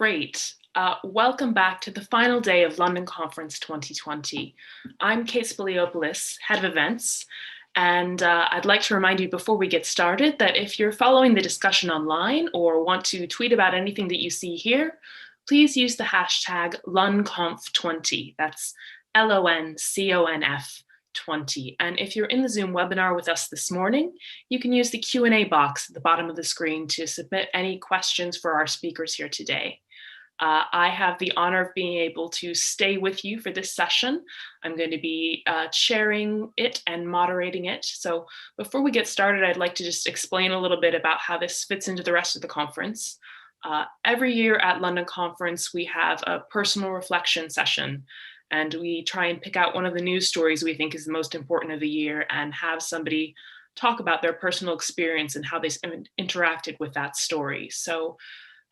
Great. Welcome back to the final day of London Conference 2020. I'm Kate Spiliopoulos, Head of Events, and I'd like to remind you before we get started that if you're following the discussion online or want to tweet about anything that you see here, please use the hashtag LUNCONF20. That's LONCONF 20. And if you're in the Zoom webinar with us this morning, you can use the Q&A box at the bottom of the screen to submit any questions for our speakers here today. I have the honor of being able to stay with you for this session. I'm going to be chairing it and moderating it. So before we get started, I'd like to just explain a little bit about how this fits into the rest of the conference. Every year at London Conference, we have a personal reflection session, and we try and pick out one of the news stories we think is the most important of the year and have somebody talk about their personal experience and how they interacted with that story. So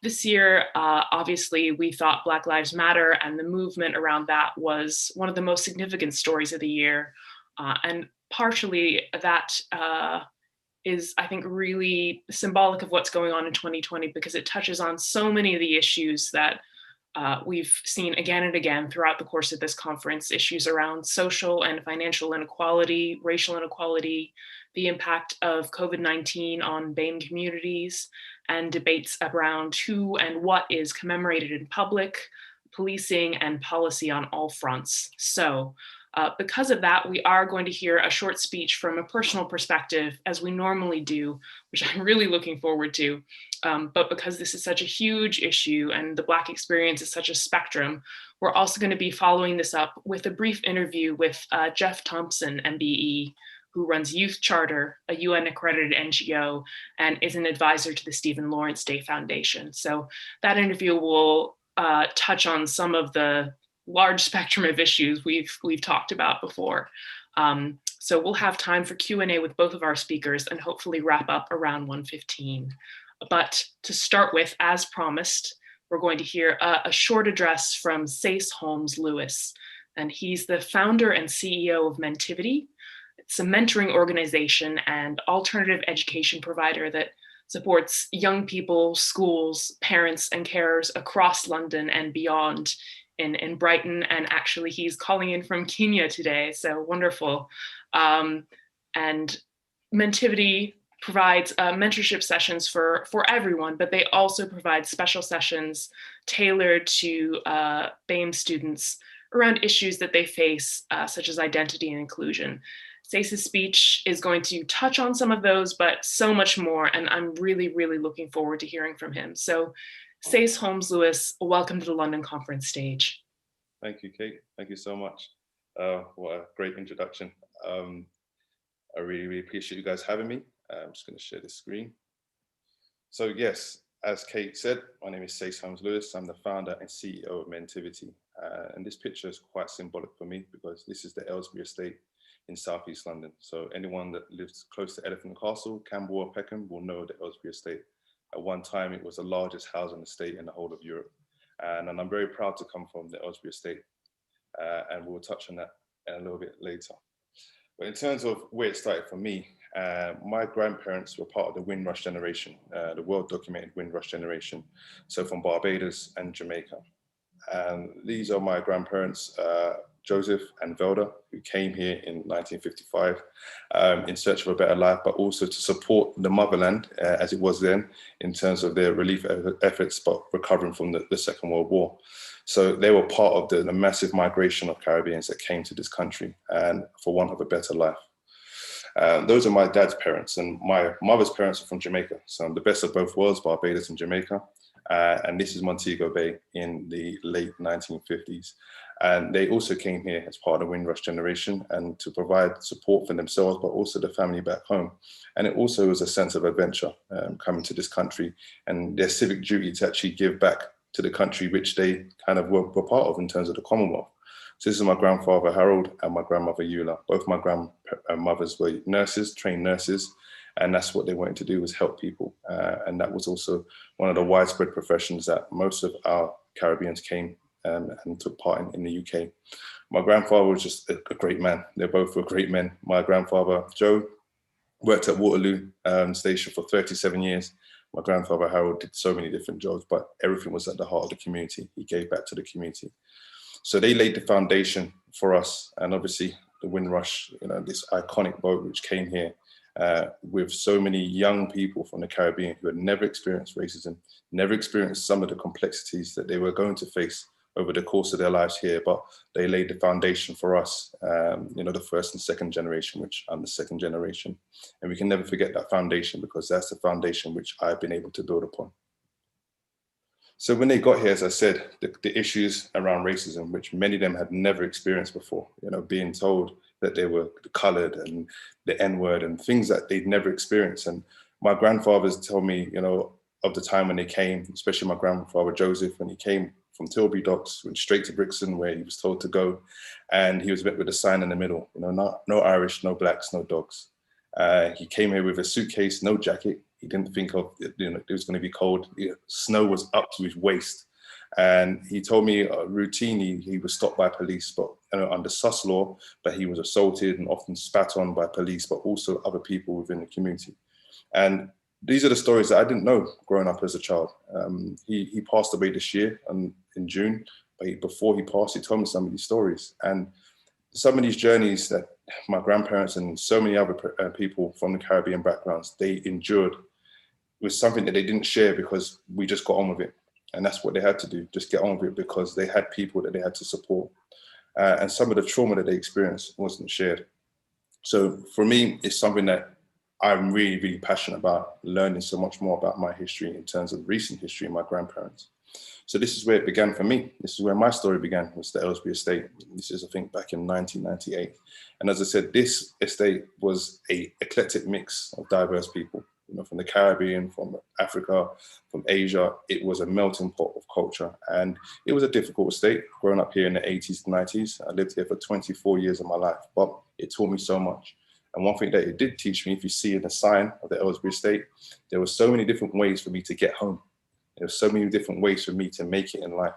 this year, obviously, we thought Black Lives Matter and the movement around that was one of the most significant stories of the year. And partially that is, I think, really symbolic of what's going on in 2020 because it touches on so many of the issues that we've seen again and again throughout the course of this conference, issues around social and financial inequality, racial inequality, the impact of COVID-19 on BAME communities, and debates around who and what is commemorated in public, policing, and policy on all fronts. So because of that, we are going to hear a short speech from a personal perspective, as we normally do, which I'm really looking forward to. But because this is such a huge issue and the Black experience is such a spectrum, we're also going to be following this up with a brief interview with Geoff Thompson, MBE, who runs Youth Charter, a UN-accredited NGO, and is an advisor to the Stephen Lawrence Day Foundation. So that interview will touch on some of the large spectrum of issues we've talked about before. So we'll have time for Q&A with both of our speakers and hopefully wrap up around 1:15. But to start with, as promised, we're going to hear a short address from Sayce Holmes Lewis, and he's the founder and CEO of Mentivity. It's a mentoring organization and alternative education provider that supports young people, schools, parents, and carers across London and beyond in Brighton. And actually, he's calling in from Kenya today, so wonderful. And Mentivity provides mentorship sessions for everyone, but they also provide special sessions tailored to BAME students around issues that they face, such as identity and inclusion. Sayce's speech is going to touch on some of those, but so much more, and I'm really, really looking forward to hearing from him. So Sayce Holmes Lewis, welcome to the London Conference stage. Thank you, Kate. Thank you so much. What a great introduction. I really, really appreciate you guys having me. I'm just going to share the screen. So yes, as Kate said, my name is Sayce Holmes Lewis. I'm the founder and CEO of Mentivity. And this picture is quite symbolic for me because this is the Aylesbury estate in Southeast London. So anyone that lives close to Elephant Castle, Camberwell, or Peckham will know the Aylesbury estate. At one time, it was the largest housing estate in the whole of Europe. And I'm very proud to come from the Aylesbury estate. And we'll touch on that a little bit later. But in terms of where it started for me, my grandparents were part of the Windrush generation, the well-documented Windrush generation. So from Barbados and Jamaica. And these are my grandparents, Joseph and Velda, who came here in 1955 in search of a better life, but also to support the motherland as it was then in terms of their relief efforts, but recovering from the Second World War. So they were part of the massive migration of Caribbeans that came to this country and for want of a better life. Those are my dad's parents, and my mother's parents are from Jamaica. So I'm the best of both worlds, Barbados and Jamaica. And this is Montego Bay in the late 1950s. And they also came here as part of the Windrush generation and to provide support for themselves, but also the family back home. And it also was a sense of adventure coming to this country and their civic duty to actually give back to the country, which they kind of were part of in terms of the Commonwealth. So this is my grandfather, Harold, and my grandmother, Eula. Both my grandmothers were nurses, trained nurses. And that's what they wanted to do, was help people. And that was also one of the widespread professions that most of our Caribbeans came and took part in the UK. My grandfather was just a great man. They both were great men. My grandfather, Joe, worked at Waterloo Station for 37 years. My grandfather Harold did so many different jobs, but everything was at the heart of the community. He gave back to the community. So they laid the foundation for us. And obviously the Windrush, this iconic boat which came here with so many young people from the Caribbean who had never experienced racism, never experienced some of the complexities that they were going to face over the course of their lives here, but they laid the foundation for us, the first and second generation, which I'm the second generation. And we can never forget that foundation, because that's the foundation which I've been able to build upon. So when they got here, as I said, the issues around racism, which many of them had never experienced before, being told that they were colored and the N-word and things that they'd never experienced. And my grandfathers told me, of the time when they came, especially my grandfather Joseph, when he came from Tilbury Docks, went straight to Brixton, where he was told to go. And he was met with a sign in the middle, no Irish, no blacks, no dogs. He came here with a suitcase, no jacket. He didn't think of, it was going to be cold. Snow was up to his waist. And he told me routinely he was stopped by police, but under sus law, but he was assaulted and often spat on by police, but also other people within the community. And these are the stories that I didn't know growing up as a child. He passed away this year in June, but before he passed, he told me some of these stories. And some of these journeys that my grandparents and so many other people from the Caribbean backgrounds, they endured, was something that they didn't share because we just got on with it. And that's what they had to do, just get on with it, because they had people that they had to support. And some of the trauma that they experienced wasn't shared. So for me, it's something that I'm really, really passionate about, learning so much more about my history in terms of recent history and my grandparents. So this is where it began for me. This is where my story began, was the Ellesbury estate. This is, I think, back in 1998. And as I said, this estate was an eclectic mix of diverse people, from the Caribbean, from Africa, from Asia. It was a melting pot of culture. And it was a difficult estate, growing up here in the 80s and 90s. I lived here for 24 years of my life, but it taught me so much. And one thing that it did teach me, if you see in the sign of the Ellesbury estate, there were so many different ways for me to get home. There were so many different ways for me to make it in life.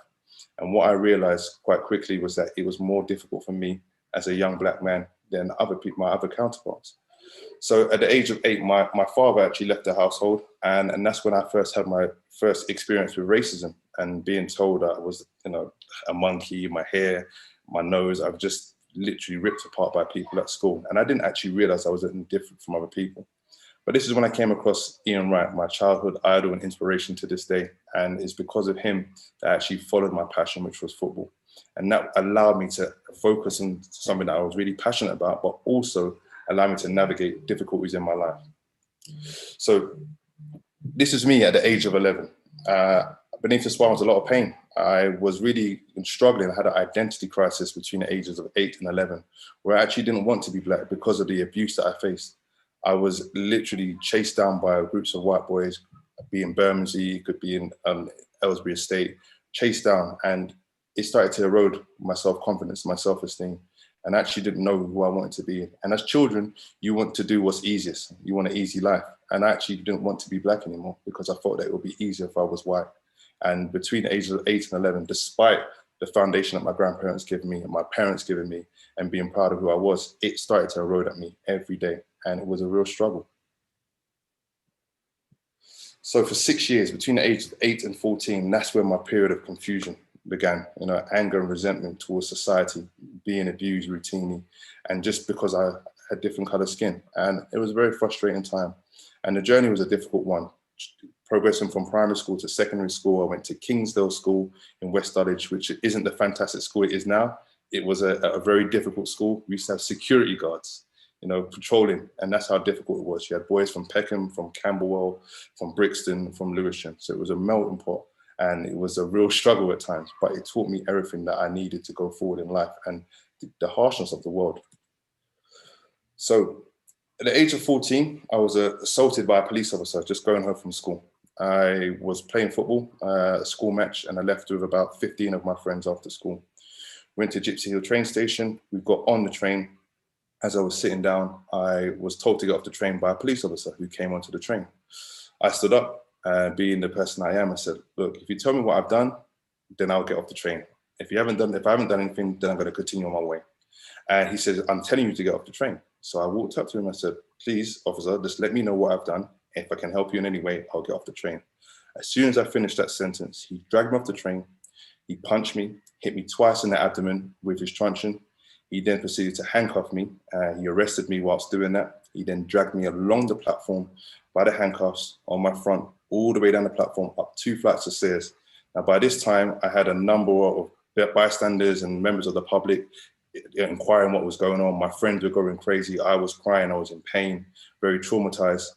And what I realized quite quickly was that it was more difficult for me as a young black man than other people, my other counterparts. So at the age of 8, my father actually left the household. And that's when I first had my first experience with racism and being told that I was, a monkey, my hair, my nose, I've just literally ripped apart by people at school. And I didn't actually realize I was different from other people. But this is when I came across Ian Wright, my childhood idol and inspiration to this day. And it's because of him that I actually followed my passion, which was football. And that allowed me to focus on something that I was really passionate about, but also allowed me to navigate difficulties in my life. So this is me at the age of 11. Beneath the spine was a lot of pain. I was really struggling. I had an identity crisis between the ages of 8 and 11, where I actually didn't want to be black because of the abuse that I faced. I was literally chased down by groups of white boys, be in Bermondsey, could be in Ellesbury Estate, chased down, and it started to erode my self-confidence, my self-esteem, and I actually didn't know who I wanted to be. And as children, you want to do what's easiest. You want an easy life. And I actually didn't want to be black anymore because I thought that it would be easier if I was white. And between the ages of 8 and 11, despite the foundation that my grandparents gave me and my parents giving me and being proud of who I was, it started to erode at me every day. And it was a real struggle. So for 6 years, between the ages of 8 and 14, that's when my period of confusion began. Anger and resentment towards society, being abused routinely, and just because I had different colored skin. And it was a very frustrating time. And the journey was a difficult one. Progressing from primary school to secondary school, I went to Kingsdale School in West Dulwich, which isn't the fantastic school it is now. It was a very difficult school. We used to have security guards, patrolling, and that's how difficult it was. You had boys from Peckham, from Camberwell, from Brixton, from Lewisham. So it was a melting pot, and it was a real struggle at times, but it taught me everything that I needed to go forward in life and the harshness of the world. So at the age of 14, I was assaulted by a police officer just going home from school. I was playing football, a school match, and I left with about 15 of my friends after school. Went to Gypsy Hill train station. We got on the train. As I was sitting down, I was told to get off the train by a police officer who came onto the train. I stood up, being the person I am, I said, look, if you tell me what I've done, then I'll get off the train. If I haven't done anything, then I'm going to continue on my way. And he said, I'm telling you to get off the train. So I walked up to him. I said, please, officer, just let me know what I've done. If I can help you in any way, I'll get off the train. As soon as I finished that sentence, he dragged me off the train. He punched me, hit me twice in the abdomen with his truncheon. He then proceeded to handcuff me. He arrested me whilst doing that. He then dragged me along the platform by the handcuffs on my front, all the way down the platform, up 2 flights of stairs. Now, by this time, I had a number of bystanders and members of the public inquiring what was going on. My friends were going crazy. I was crying. I was in pain, very traumatized.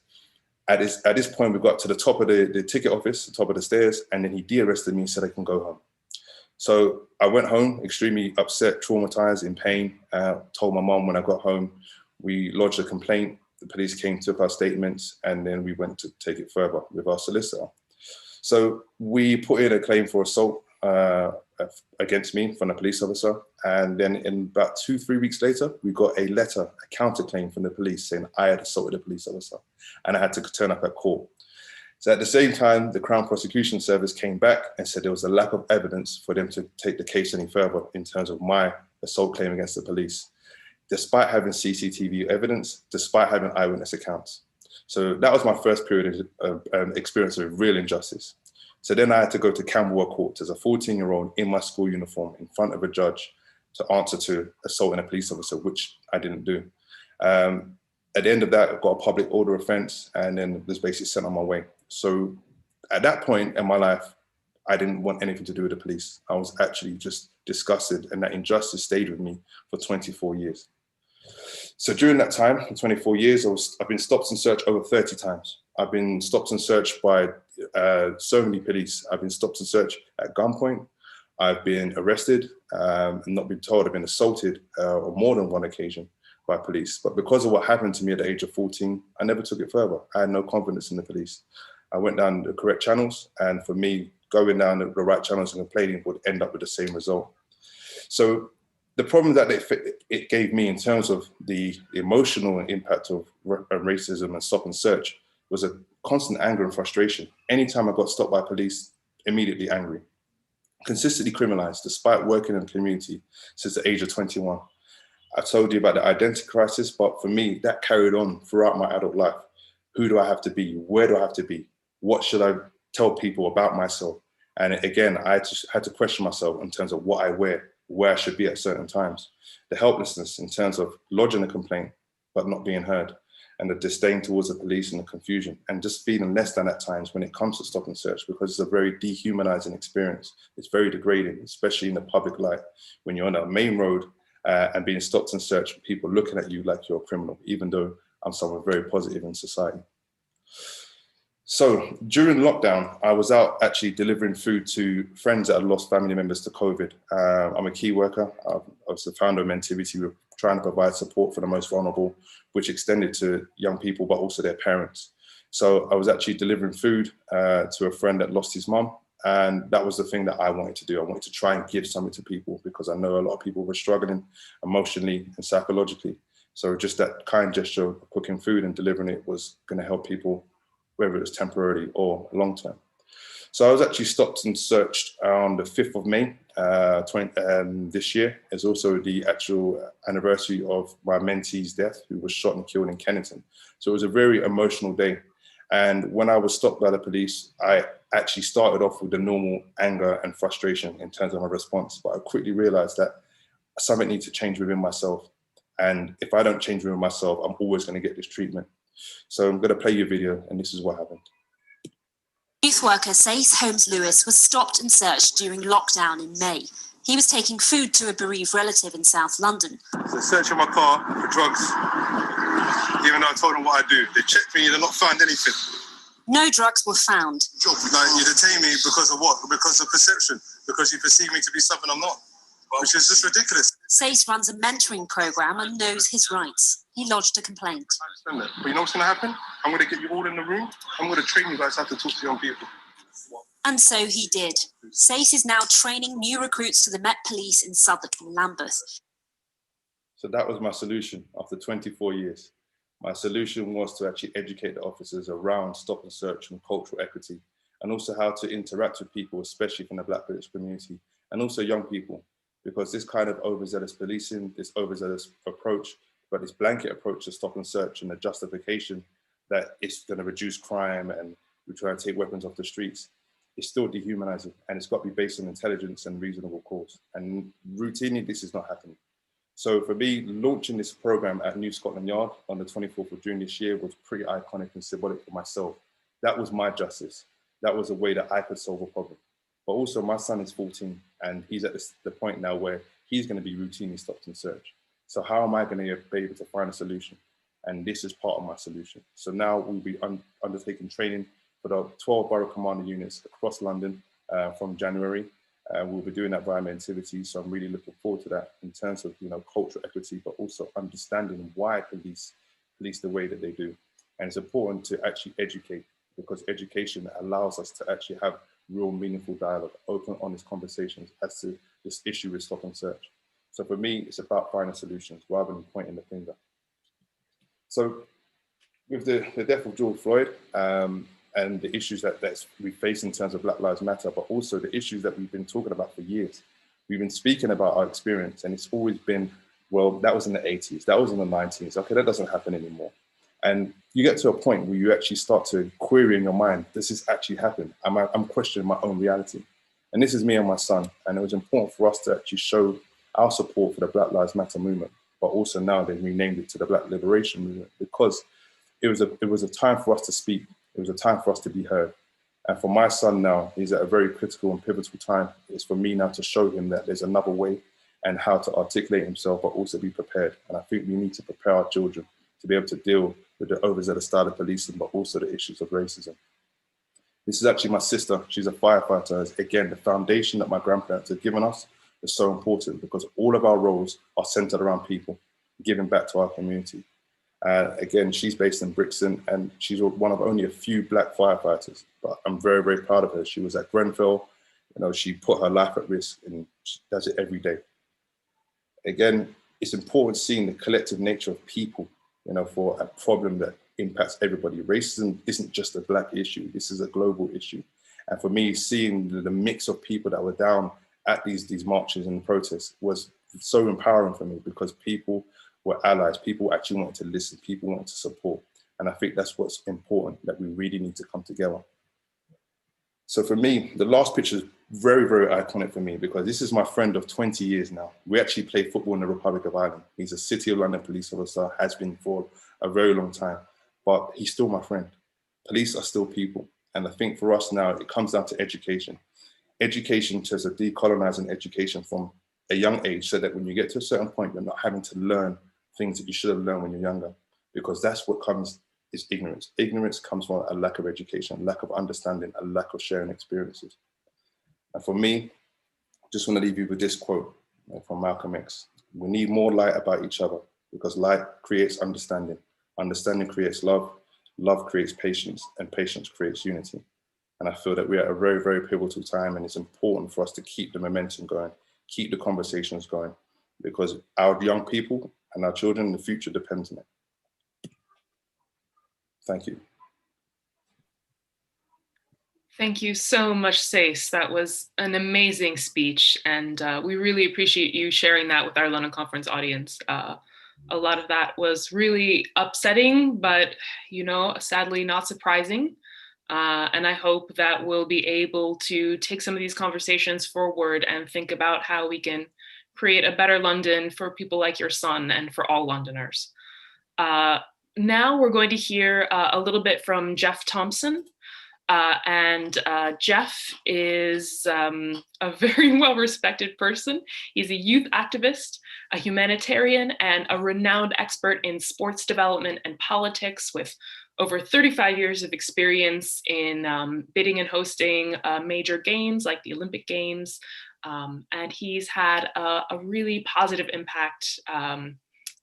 At this point, we got to the top of the ticket office, the top of the stairs, and then he de-arrested me and said I can go home. So I went home extremely upset, traumatized, in pain. Told my mom when I got home. We lodged a complaint. The police came, took our statements, and then we went to take it further with our solicitor. So we put in a claim for assault against me from a police officer. And then in about 2-3 weeks later, we got a letter, a counterclaim from the police saying I had assaulted a police officer and I had to turn up at court. So at the same time, the Crown Prosecution Service came back and said there was a lack of evidence for them to take the case any further in terms of my assault claim against the police, despite having CCTV evidence, despite having eyewitness accounts. So that was my first period of experience of real injustice. So then I had to go to Camberwell Court as a 14-year-old in my school uniform in front of a judge to answer to assaulting a police officer, which I didn't do. At the end of that, I got a public order offence and then was basically sent on my way. So at that point in my life, I didn't want anything to do with the police. I was actually just disgusted, and that injustice stayed with me for 24 years. So during that time, for 24 years, I've been stopped and searched over 30 times. I've been stopped and searched by so many police. I've been stopped and searched at gunpoint. I've been arrested and not been told. I've been assaulted on more than one occasion by police. But because of what happened to me at the age of 14, I never took it further. I had no confidence in the police. I went down the correct channels, and for me, going down the right channels and complaining would end up with the same result. So the problem that it gave me in terms of the emotional impact of racism and stop and search was a constant anger and frustration. Anytime I got stopped by police, immediately angry. Consistently criminalized, despite working in the community since the age of 21. I told you about the identity crisis, but for me, that carried on throughout my adult life. Who do I have to be? Where do I have to be? What should I tell people about myself? And again, I just had to question myself in terms of what I wear, where I should be at certain times. The helplessness in terms of lodging a complaint, but not being heard. And the disdain towards the police and the confusion, and just feeling less than at times when it comes to stop and search, because it's a very dehumanizing experience. It's very degrading, especially in the public light, when you're on a main road and being stopped and searched, people looking at you like you're a criminal, even though I'm someone very positive in society. So during lockdown, I was out actually delivering food to friends that had lost family members to COVID. I'm a key worker. I was the founder of Mentivity. We're trying to provide support for the most vulnerable, which extended to young people, but also their parents. So I was actually delivering food to a friend that lost his mum. And that was the thing that I wanted to do. I wanted to try and give something to people because I know a lot of people were struggling emotionally and psychologically. So just that kind gesture of cooking food and delivering it was going to help people, whether it was temporarily or long term. So I was actually stopped and searched on the 5th of May this year. It's also the actual anniversary of my mentee's death, who was shot and killed in Kennington. So it was a very emotional day. And when I was stopped by the police, I actually started off with the normal anger and frustration in terms of my response. But I quickly realized that something needs to change within myself. And if I don't change within myself, I'm always going to get this treatment. So I'm going to play you a video, and this is what happened. Youth worker Sayce Holmes Lewis was stopped and searched during lockdown in May. He was taking food to a bereaved relative in South London. So searching my car for drugs, even though I told them what I do. They checked me, they're not found anything. No drugs were found. Like, you detain me because of what? Because of perception. Because you perceive me to be something I'm not. Which is just ridiculous. Sayce runs a mentoring program and knows his rights. He lodged a complaint. I understand that. But you know what's going to happen? I'm going to get you all in the room. I'm going to train you guys how to talk to young people. And so he did. Sayce is now training new recruits to the Met Police in Southwark and Lambeth. So that was my solution after 24 years. My solution was to actually educate the officers around stop and search and cultural equity, and also how to interact with people, especially from the Black British community, and also young people, because this kind of overzealous policing, this overzealous approach, but this blanket approach to stop and search and the justification that it's going to reduce crime and we try and take weapons off the streets, it's still dehumanizing, and it's got to be based on intelligence and reasonable cause. And routinely, this is not happening. So for me, launching this program at New Scotland Yard on the 24th of June this year was pretty iconic and symbolic for myself. That was my justice. That was a way that I could solve a problem. But also my son is 14 and he's at the point now where he's going to be routinely stopped and searched. So how am I going to be able to find a solution? And this is part of my solution. So now we'll be undertaking training for the 12 borough commander units across London from January. We'll be doing that via Mentivity, so I'm really looking forward to that in terms of, you know, cultural equity, but also understanding why police the way that they do. And it's important to actually educate, because education allows us to actually have real meaningful dialogue, open, honest conversations as to this issue with stop and search. So for me, it's about finding solutions rather than pointing the finger. So with the death of George Floyd, and the issues that we face in terms of Black Lives Matter, but also the issues that we've been talking about for years. We've been speaking about our experience, and it's always been, well, that was in the 80s, that was in the 90s, okay, that doesn't happen anymore. And you get to a point where you actually start to query in your mind, does this actually happen? I'm questioning my own reality. And this is me and my son, and it was important for us to actually show our support for the Black Lives Matter movement, but also now they've renamed it to the Black Liberation Movement, because it was a time for us to speak. It was a time for us to be heard. And for my son now, he's at a very critical and pivotal time. It's for me now to show him that there's another way and how to articulate himself, but also be prepared. And I think we need to prepare our children to be able to deal with the overzealous style of policing, but also the issues of racism. This is actually my sister. She's a firefighter. Again, the foundation that my grandparents have given us is so important, because all of our roles are centered around people, giving back to our community. Again, she's based in Brixton, and she's one of only a few Black firefighters, but I'm very, very proud of her. She was at Grenfell, you know, she put her life at risk, and she does it every day. Again, it's important seeing the collective nature of people, you know, for a problem that impacts everybody. Racism isn't just a Black issue, this is a global issue. And for me, seeing the mix of people that were down at these marches and protests was so empowering for me, because people were allies, people actually wanted to listen, people wanted to support. And I think that's what's important, that we really need to come together. So for me, the last picture is very, very iconic for me, because this is my friend of 20 years now. We actually play football in the Republic of Ireland. He's a City of London police officer, has been for a very long time, but he's still my friend. Police are still people. And I think for us now, it comes down to education. Education to decolonizing education from a young age, so that when you get to a certain point, you're not having to learn things that you should have learned when you're younger, because that's what comes is ignorance. Ignorance comes from a lack of education, lack of understanding, a lack of sharing experiences. And for me, just want to leave you with this quote from Malcolm X. We need more light about each other, because light creates understanding. Understanding creates love. Love creates patience, and patience creates unity. And I feel that we're at a very, very pivotal time, and it's important for us to keep the momentum going, keep the conversations going, because our young people and our children in the future depends on it. Thank you. Thank you so much, Sayce. That was an amazing speech, and we really appreciate you sharing that with our London Conference audience. A lot of that was really upsetting, but, you know, sadly not surprising. And I hope that we'll be able to take some of these conversations forward and think about how we can create a better London for people like your son and for all Londoners. Now we're going to hear a little bit from Geoff Thompson. Geoff is a very well-respected person. He's a youth activist, a humanitarian, and a renowned expert in sports development and politics, with over 35 years of experience in bidding and hosting major games like the Olympic Games. And he's had a really positive impact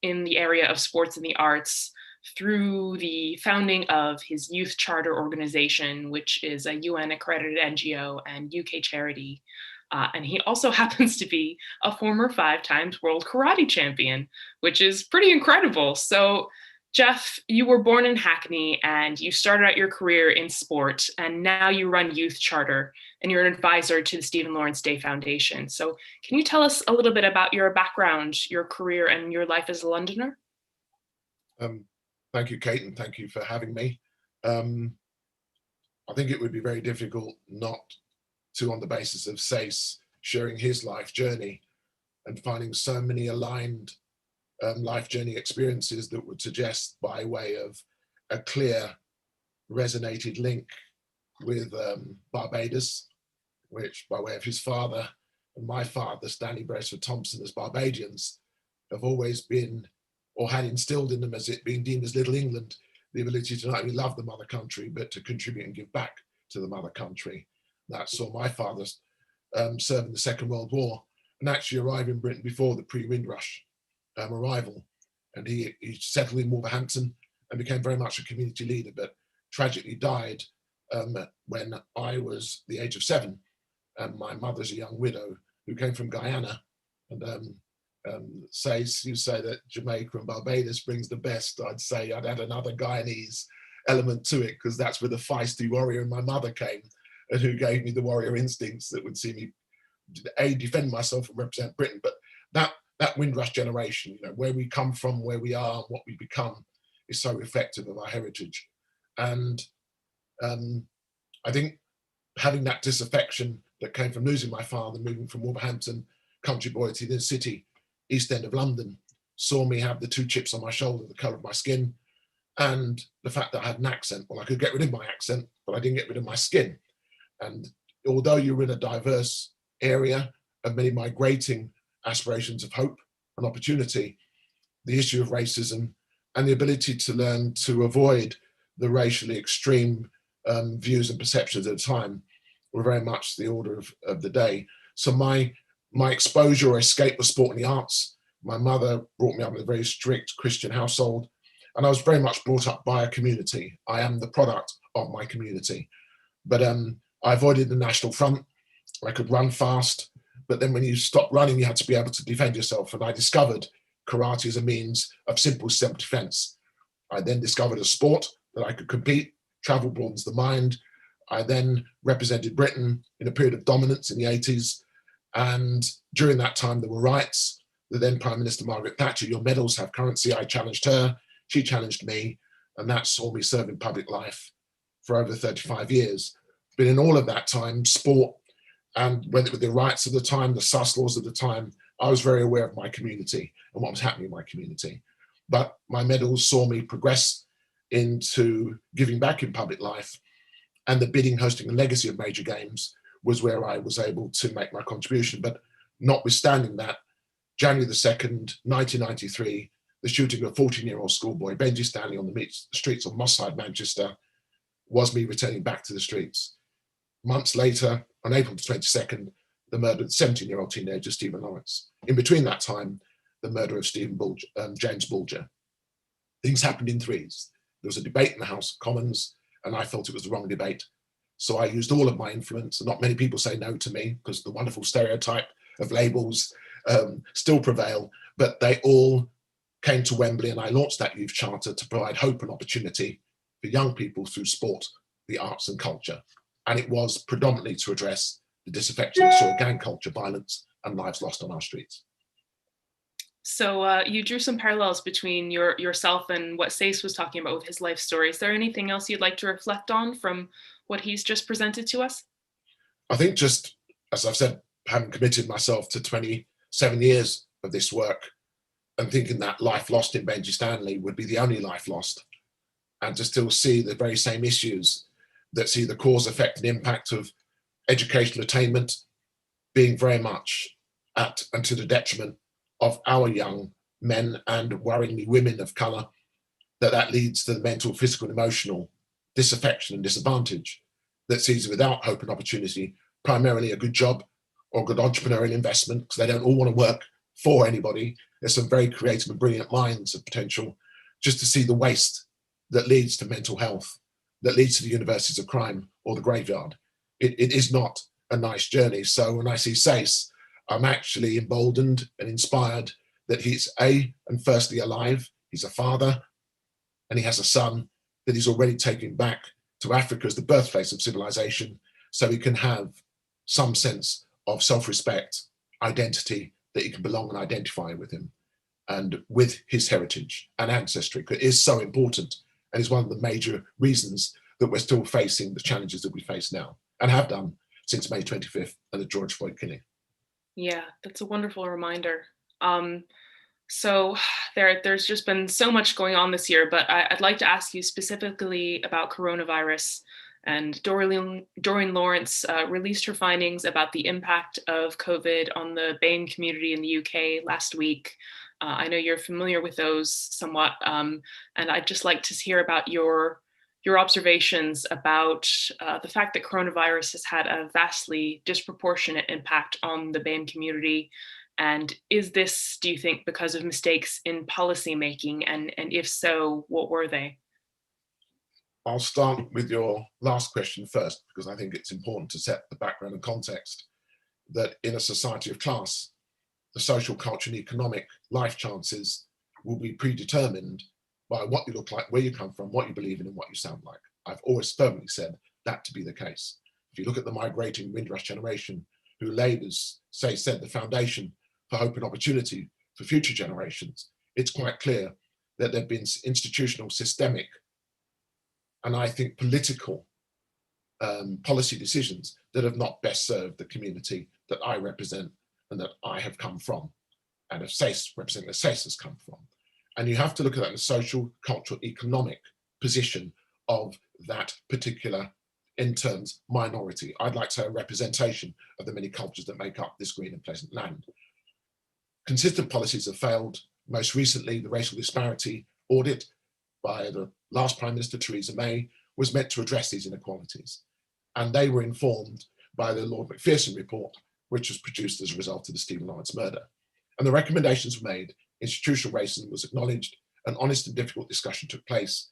in the area of sports and the arts through the founding of his youth charter organization, which is a UN accredited NGO and UK charity. And he also happens to be a former 5-time world karate champion, which is pretty incredible. So Geoff, you were born in Hackney and you started out your career in sport, and now you run Youth Charter and you're an advisor to the Stephen Lawrence Day Foundation. So can you tell us a little bit about your background, your career, and your life as a Londoner? Thank you, Kate, and thank you for having me. I think it would be very difficult not to, on the basis of Sayce sharing his life journey and finding so many aligned life journey experiences that would suggest, by way of a clear resonated link with Barbados, which by way of his father and my father, Stanley Bracewood Thompson, as Barbadians, have always been, or had instilled in them, as it being deemed as Little England, the ability to not only love the mother country, but to contribute and give back to the mother country. That saw my father serve in the Second World War and actually arrive in Britain before the pre-Windrush arrival. And he settled in Wolverhampton and became very much a community leader, but tragically died when I was the age of 7. And my mother's a young widow who came from Guyana. And Sayce, you say that Jamaica and Barbados brings the best. I'd say I'd add another Guyanese element to it, because that's where the feisty warrior in my mother came, and who gave me the warrior instincts that would see me defend myself and represent Britain. But that Windrush generation, you know, where we come from, where we are, what we become, is so reflective of our heritage. And I think having that disaffection that came from losing my father, moving from Wolverhampton, country boy, to the city, East End of London, saw me have the 2 chips on my shoulder, the colour of my skin, and the fact that I had an accent. Well, I could get rid of my accent, but I didn't get rid of my skin. And although you're in a diverse area of many migrating aspirations of hope and opportunity, the issue of racism and the ability to learn to avoid the racially extreme views and perceptions at the time were very much the order of the day. So my exposure or escape was sport and the arts. My mother brought me up in a very strict Christian household, and I was very much brought up by a community. I am the product of my community. But I avoided the National Front. I could run fast, but then when you stopped running, you had to be able to defend yourself. And I discovered karate as a means of simple self-defense. I then discovered a sport that I could compete. Travel broadens the mind. I then represented Britain in a period of dominance in the 80s. And during that time, there were riots. The then Prime Minister Margaret Thatcher, your medals have currency. I challenged her. She challenged me. And that saw me serve in public life for over 35 years. But in all of that time, sport, and whether it was the riots of the time, the sus laws of the time, I was very aware of my community and what was happening in my community. But my medals saw me progress into giving back in public life, and the bidding, hosting, and legacy of major games was where I was able to make my contribution. But notwithstanding that, January the 2nd, 1993, the shooting of a 14-year-old schoolboy, Benji Stanley, on the streets of Moss Side, Manchester, was me returning back to the streets. Months later, on April the 22nd, the murder of the 17-year-old teenager, Stephen Lawrence. In between that time, the murder of James Bulger. Things happened in threes. There was a debate in the House of Commons, and I felt it was the wrong debate. So I used all of my influence, and not many people say no to me, because the wonderful stereotype of labels still prevail, but they all came to Wembley, and I launched that youth charter to provide hope and opportunity for young people through sport, the arts and culture. And it was predominantly to address the disaffection that saw gang culture, violence, and lives lost on our streets. So you drew some parallels between yourself and what Sayce was talking about with his life story. Is there anything else you'd like to reflect on from what he's just presented to us? I think, just as I've said, having committed myself to 27 years of this work, and thinking that life lost in Benji Stanley would be the only life lost, and to still see the very same issues that see the cause, effect, and impact of educational attainment being very much at and to the detriment of our young men and worryingly women of colour, that leads to the mental, physical, and emotional disaffection and disadvantage that sees without hope and opportunity primarily a good job or good entrepreneurial investment, because they don't all want to work for anybody. There's some very creative and brilliant minds of potential, just to see the waste that leads to mental health, that leads to the universities of crime or the graveyard. It is not a nice journey. So when I see Sayce, I'm actually emboldened and inspired that he's and firstly alive, he's a father, and he has a son that he's already taking back to Africa as the birthplace of civilization, so he can have some sense of self-respect, identity, that he can belong and identify with him and with his heritage and ancestry. It is so important and is one of the major reasons that we're still facing the challenges that we face now and have done since May 25th and the George Floyd killing. Yeah, that's a wonderful reminder. So there's just been so much going on this year, but I'd like to ask you specifically about coronavirus. And Doreen Lawrence released her findings about the impact of COVID on the BAME community in the UK last week. I know you're familiar with those somewhat, and I'd just like to hear about your observations about the fact that coronavirus has had a vastly disproportionate impact on the BAME community. And is this, do you think, because of mistakes in policy making? And if so, what were they? I'll start with your last question first, because I think it's important to set the background and context that in a society of class, the social, cultural, and economic life chances will be predetermined by what you look like, where you come from, what you believe in, and what you sound like. I've always firmly said that to be the case. If you look at the migrating Windrush generation, who laid, as Sayce said, the foundation for hope and opportunity for future generations, it's quite clear that there have been institutional, systemic, and I think political policy decisions that have not best served the community that I represent and that I have come from, and of Sayce, representing where Sayce has come from. And you have to look at that in the social, cultural, economic position of that particular, in terms, minority. I'd like to say a representation of the many cultures that make up this green and pleasant land. Consistent policies have failed. Most recently, the racial disparity audit by the last Prime Minister, Theresa May, was meant to address these inequalities. And they were informed by the Lord Macpherson report, which was produced as a result of the Stephen Lawrence murder. And the recommendations were made, institutional racism was acknowledged, an honest and difficult discussion took place.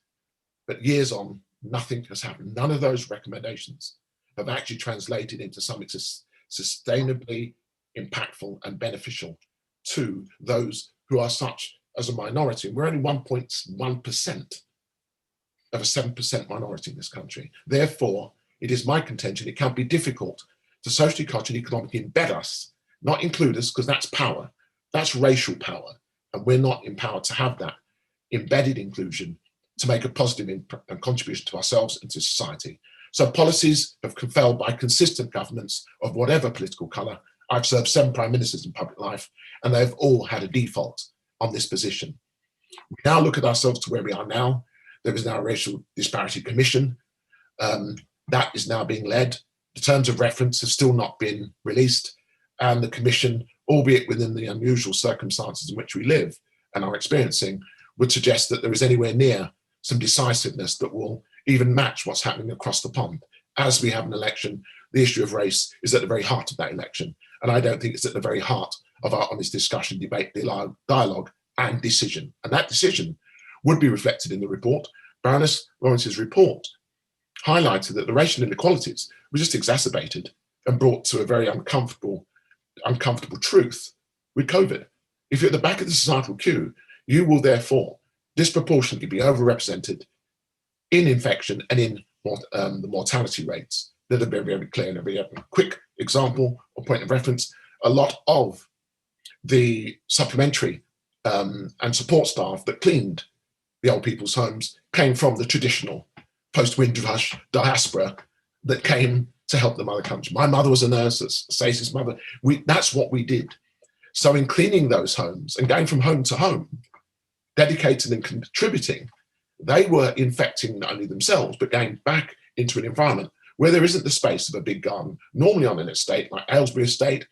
But years on, nothing has happened. None of those recommendations have actually translated into something sustainably impactful and beneficial to those who are such as a minority. We're only 1.1% of a 7% minority in this country. Therefore, it is my contention it can be difficult to socially, culturally, economically embed us, not include us, because that's power. That's racial power. And we're not empowered to have that embedded inclusion to make a positive contribution to ourselves and to society. So policies have been failed by consistent governments of whatever political colour. I've served 7 prime ministers in public life, and they've all had a default on this position. We now look at ourselves to where we are now. There is now a Racial Disparity Commission that is now being led. The terms of reference have still not been released, and the Commission, albeit within the unusual circumstances in which we live and are experiencing, would suggest that there is anywhere near some decisiveness that will even match what's happening across the pond. As we have an election, the issue of race is at the very heart of that election, and I don't think it's at the very heart of our honest discussion, debate, dialogue, and decision. And that decision would be reflected in the report. Baroness Lawrence's report highlighted that the racial inequalities were just exacerbated and brought to a very uncomfortable truth with COVID. If you're at the back of the societal queue, you will therefore disproportionately be overrepresented in infection and in the mortality rates that are very, very clear. And a very quick example or point of reference, a lot of the supplementary and support staff that cleaned the old people's homes came from the traditional post-Windrush diaspora that came to help the mother country. My mother was a nurse, Sayce's mother. That's what we did. So in cleaning those homes and going from home to home, dedicated and contributing, they were infecting not only themselves, but going back into an environment where there isn't the space of a big garden, normally on an estate like Aylesbury Estate.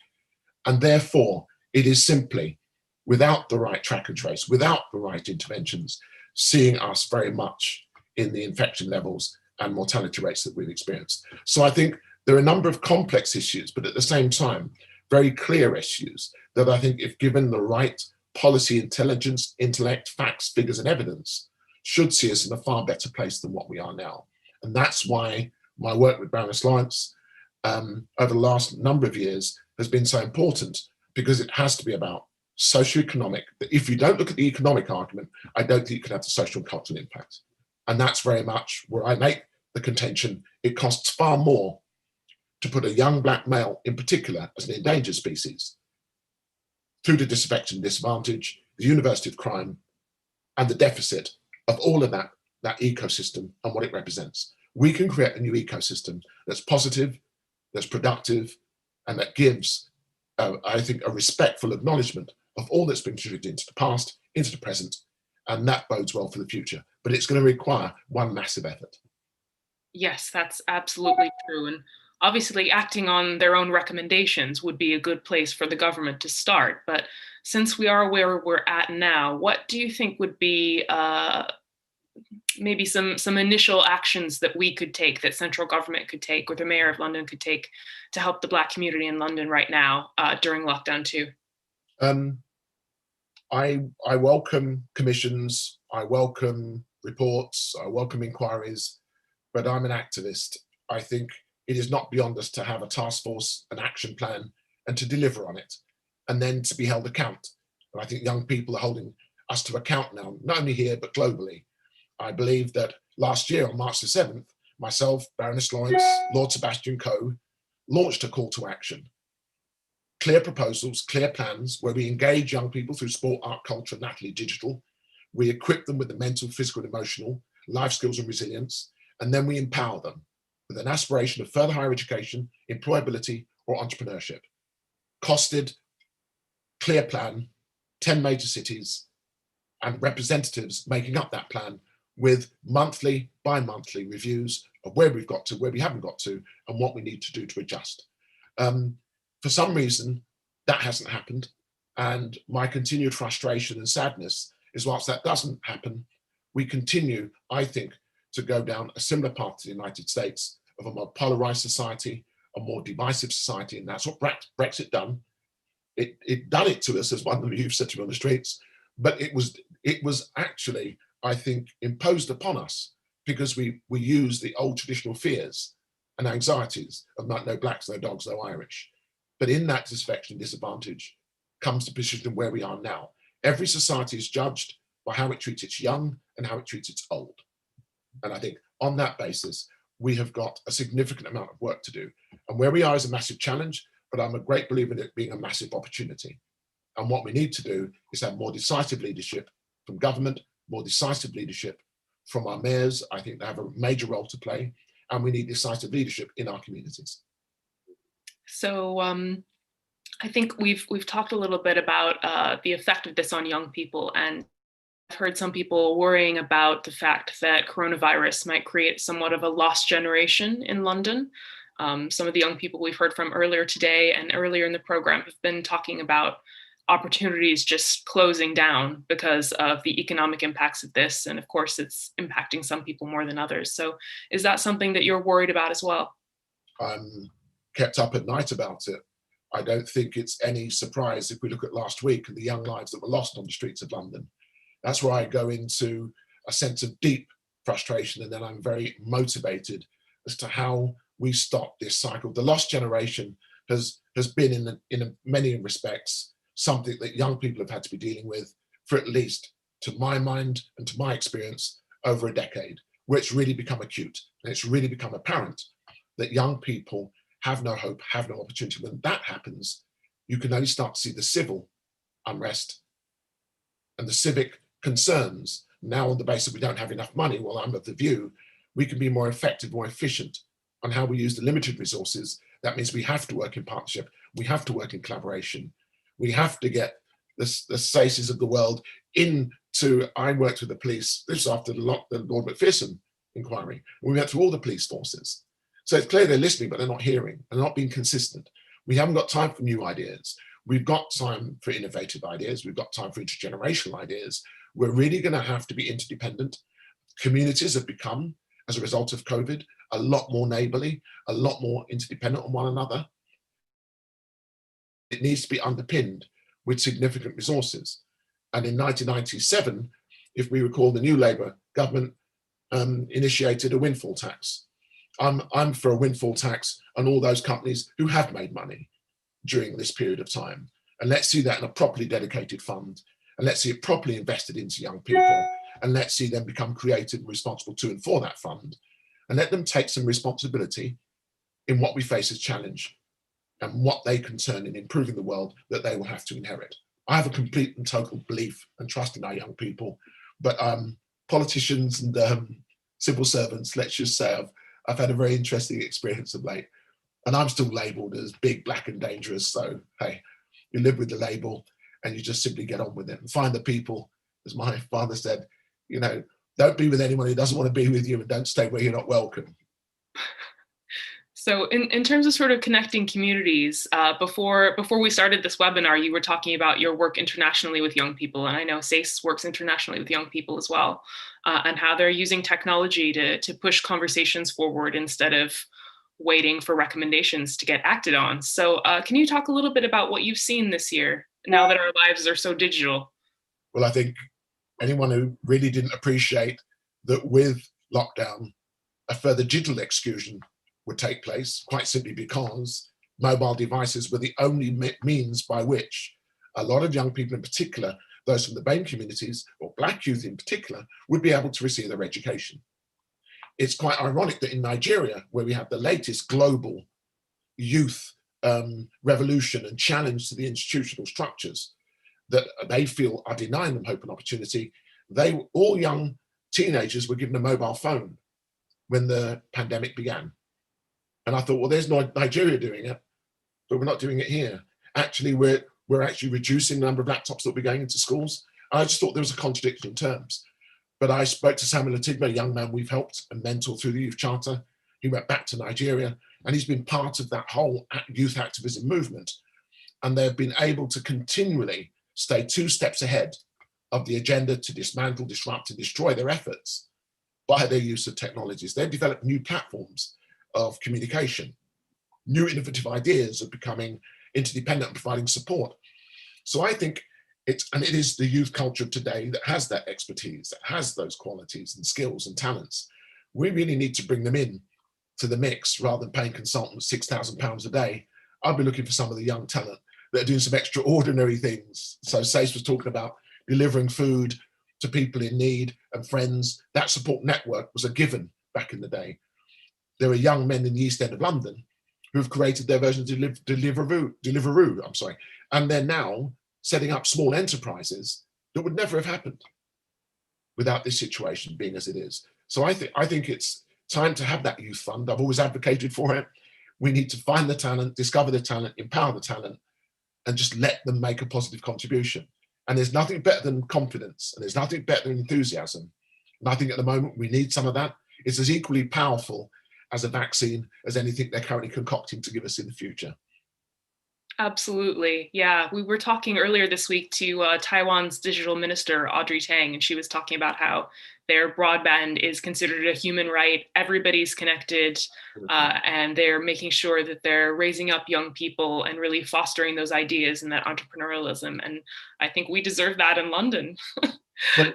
And therefore, it is simply, without the right track and trace, without the right interventions, seeing us very much in the infection levels and mortality rates that we've experienced. So I think there are a number of complex issues, but at the same time, very clear issues that I think, if given the right policy, intelligence, intellect, facts, figures, and evidence, should see us in a far better place than what we are now. And that's why my work with Baroness Lawrence over the last number of years has been so important, because it has to be about socioeconomic. If you don't look at the economic argument, I don't think you can have the social and cultural impact. And that's very much where I make the contention. It costs far more to put a young black male in particular as an endangered species through the disaffection, disadvantage, the university of crime, and the deficit of all of that that ecosystem and what it represents. We can create a new ecosystem that's positive, that's productive, and that gives, I think, a respectful acknowledgement of all that's been contributed into the past, into the present, and that bodes well for the future. But it's going to require one massive effort. Yes, that's absolutely true. And obviously, acting on their own recommendations would be a good place for the government to start. But since we are where we're at now, what do you think would be maybe some initial actions that we could take, that central government could take, or the Mayor of London could take to help the Black community in London right now during lockdown 2? I welcome commissions, I welcome reports, I welcome inquiries, but I'm an activist. I think it is not beyond us to have a task force, an action plan, and to deliver on it, and then to be held account. And I think young people are holding us to account now, not only here, but globally. I believe that last year on March the 7th, myself, Baroness Lawrence, Lord Sebastian Coe, launched a call to action. Clear proposals, clear plans, where we engage young people through sport, art, culture, and latterly digital. We equip them with the mental, physical, and emotional, life skills and resilience, and then we empower them with an aspiration of further higher education, employability, or entrepreneurship. Costed, clear plan, 10 major cities, and representatives making up that plan with monthly, bi-monthly reviews of where we've got to, where we haven't got to, and what we need to do to adjust. For some reason, that hasn't happened. And my continued frustration and sadness is, whilst that doesn't happen, we continue, I think, to go down a similar path to the United States of a more polarized society, a more divisive society. And that's what Brexit done. It done it to us, as one of you said to me on the streets, but it was actually, I think, imposed upon us because we use the old traditional fears and anxieties of no blacks, no dogs, no Irish. But in that disaffection and disadvantage comes the position where we are now. Every society is judged by how it treats its young and how it treats its old. And I think on that basis, we have got a significant amount of work to do. And where we are is a massive challenge, but I'm a great believer in it being a massive opportunity. And what we need to do is have more decisive leadership from government, more decisive leadership from our mayors. I think they have a major role to play, and we need decisive leadership in our communities. So I think we've talked a little bit about the effect of this on young people, and I've heard some people worrying about the fact that coronavirus might create somewhat of a lost generation in London. Some of the young people we've heard from earlier today and earlier in the program have been talking about opportunities just closing down because of the economic impacts of this. And of course, it's impacting some people more than others. So is that something that you're worried about as well? I'm kept up at night about it. I don't think it's any surprise if we look at last week and the young lives that were lost on the streets of London. That's where I go into a sense of deep frustration, and then I'm very motivated as to how we stop this cycle. The lost generation has been in many respects something that young people have had to be dealing with for, at least to my mind and to my experience, over a decade, where it's really become acute and it's really become apparent that young people have no hope, have no opportunity. When that happens, you can only start to see the civil unrest and the civic concerns. Now, on the basis we don't have enough money, well, I'm of the view we can be more effective, more efficient on how we use the limited resources. That means we have to work in partnership. We have to work in collaboration. We have to get the Sayces of the world into, I worked with the police, this was after the Lord Macpherson inquiry. We went through all the police forces. So it's clear they're listening, but they're not hearing, they're not being consistent. We haven't got time for new ideas. We've got time for innovative ideas. We've got time for intergenerational ideas. We're really going to have to be interdependent. Communities have become, as a result of COVID, a lot more neighborly, a lot more interdependent on one another. It needs to be underpinned with significant resources. And in 1997, if we recall, the new Labour government initiated a windfall tax. I'm for a windfall tax on all those companies who have made money during this period of time. And let's see that in a properly dedicated fund. And let's see it properly invested into young people. And let's see them become creative and responsible to and for that fund. And let them take some responsibility in what we face as challenge and what they concern in improving the world that they will have to inherit. I have a complete and total belief and trust in our young people, but politicians and civil servants, let's just say, I've had a very interesting experience of late. And I'm still labelled as big, black and dangerous. So, hey, you live with the label and you just simply get on with it and find the people, as my father said, you know, don't be with anyone who doesn't want to be with you, and don't stay where you're not welcome. So in terms of sort of connecting communities, before we started this webinar, you were talking about your work internationally with young people. And I know Sayce works internationally with young people as well, and how they're using technology to push conversations forward instead of waiting for recommendations to get acted on. So can you talk a little bit about what you've seen this year, now that our lives are so digital? Well, I think anyone who really didn't appreciate that with lockdown, a further digital exclusion would take place, quite simply because mobile devices were the only means by which a lot of young people in particular, those from the BAME communities, or Black youth in particular, would be able to receive their education. It's quite ironic that in Nigeria, where we have the latest global youth revolution and challenge to the institutional structures that they feel are denying them hope and opportunity, all young teenagers were given a mobile phone when the pandemic began. And I thought, well, there's Nigeria doing it, but we're not doing it here. Actually, we're actually reducing the number of laptops that will be going into schools. I just thought there was a contradiction in terms. But I spoke to Samuel Atigba, a young man we've helped and mentored through the Youth Charter. He went back to Nigeria, and he's been part of that whole youth activism movement. And they've been able to continually stay 2 steps ahead of the agenda to dismantle, disrupt, and destroy their efforts by their use of technologies. They've developed new platforms of communication, new innovative ideas of becoming interdependent and providing support. So I think it is the youth culture of today that has that expertise, that has those qualities and skills and talents. We really need to bring them in to the mix rather than paying consultants £6,000 a day. I'd be looking for some of the young talent that are doing some extraordinary things. So Sayce was talking about delivering food to people in need and friends. That support network was a given back in the day. There are young men in the East End of London who've created their version of Deliveroo, and they're now setting up small enterprises that would never have happened without this situation being as it is. So I think it's time to have that youth fund. I've always advocated for it. We need to find the talent, discover the talent, empower the talent, and just let them make a positive contribution. And there's nothing better than confidence, and there's nothing better than enthusiasm. And I think at the moment we need some of that. It's as equally powerful as a vaccine as anything they're currently concocting to give us in the future. Absolutely. Yeah. We were talking earlier this week to Taiwan's digital minister, Audrey Tang, and she was talking about how their broadband is considered a human right. Everybody's connected, and they're making sure that they're raising up young people and really fostering those ideas and that entrepreneurialism. And I think we deserve that in London. Well,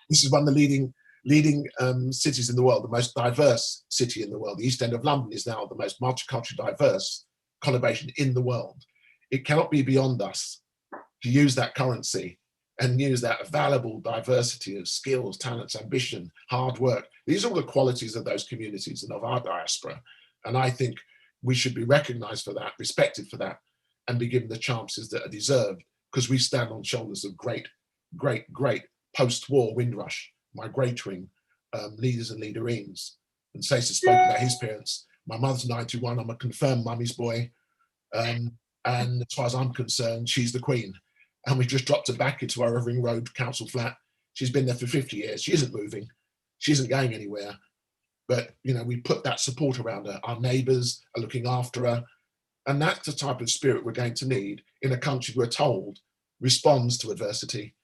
this is one of the leading cities in the world, the most diverse city in the world. The East End of London is now the most multicultural, diverse conurbation in the world. It cannot be beyond us to use that currency and use that available diversity of skills, talents, ambition, hard work. These are all the qualities of those communities and of our diaspora. And I think we should be recognized for that, respected for that, and be given the chances that are deserved, because we stand on shoulders of great post-war Windrush, migratory leaders and leaderines. And Sayce spoke about his parents. My mother's 91, I'm a confirmed mummy's boy. And as far as I'm concerned, she's the queen. And we just dropped her back into our Irving Road council flat. She's been there for 50 years. She isn't moving. She isn't going anywhere. But, you know, we put that support around her. Our neighbours are looking after her. And that's the type of spirit we're going to need in a country we're told responds to adversity.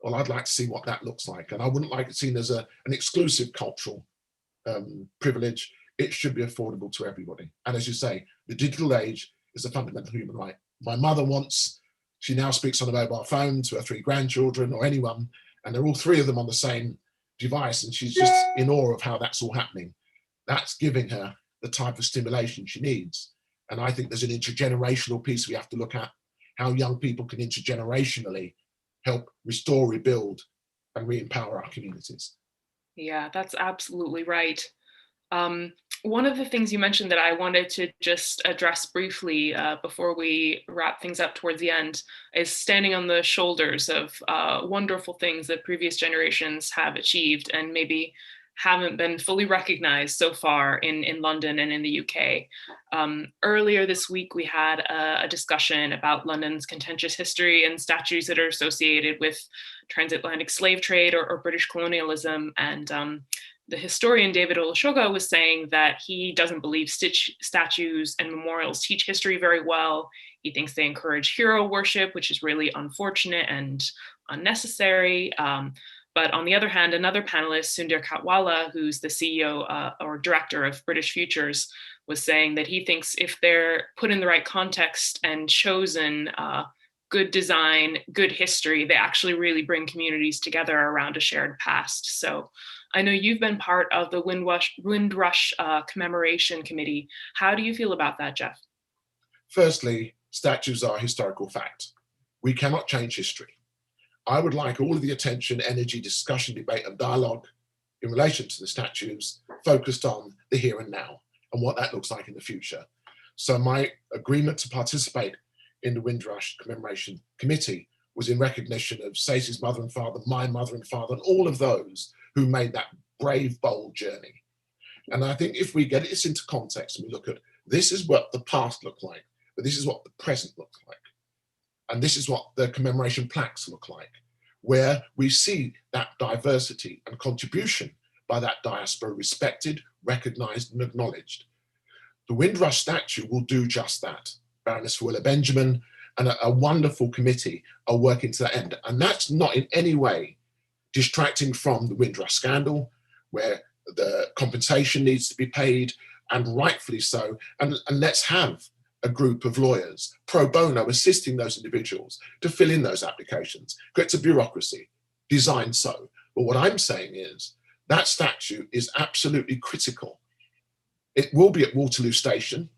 Well, I'd like to see what that looks like. And I wouldn't like it seen as an exclusive cultural privilege. It should be affordable to everybody. And as you say, the digital age is a fundamental human right. My mother she now speaks on a mobile phone to her 3 grandchildren or anyone, and they're all 3 of them on the same device. And she's just in awe of how that's all happening. That's giving her the type of stimulation she needs. And I think there's an intergenerational piece we have to look at, how young people can intergenerationally help restore, rebuild, and re-empower our communities. Yeah, that's absolutely right. One of the things you mentioned that I wanted to just address briefly before we wrap things up towards the end is standing on the shoulders of wonderful things that previous generations have achieved and maybe haven't been fully recognized so far in London and in the UK. Earlier this week, we had a discussion about London's contentious history and statues that are associated with transatlantic slave trade or British colonialism. And the historian David Olusoga was saying that he doesn't believe statues and memorials teach history very well. He thinks they encourage hero worship, which is really unfortunate and unnecessary. But on the other hand, another panelist, Sundar Katwala, who's the CEO or director of British Futures, was saying that he thinks if they're put in the right context and chosen good design, good history, they actually really bring communities together around a shared past. So I know you've been part of the Windrush Commemoration Committee. How do you feel about that, Geoff? Firstly, statues are a historical fact. We cannot change history. I would like all of the attention, energy, discussion, debate, and dialogue in relation to the statues focused on the here and now and what that looks like in the future. So my agreement to participate in the Windrush Commemoration Committee was in recognition of Sayce's mother and father, my mother and father, and all of those who made that brave, bold journey. And I think if we get this into context and we look at this is what the past looked like, but this is what the present looks like. And this is what the commemoration plaques look like, where we see that diversity and contribution by that diaspora respected, recognized, and acknowledged. The Windrush statue will do just that. Baroness Willa Benjamin and a wonderful committee are working to that end. And that's not in any way distracting from the Windrush scandal, where the compensation needs to be paid, and rightfully so. And let's have a group of lawyers pro bono assisting those individuals to fill in those applications. It's a bureaucracy designed so. But what I'm saying is that statue is absolutely critical. It will be at Waterloo Station.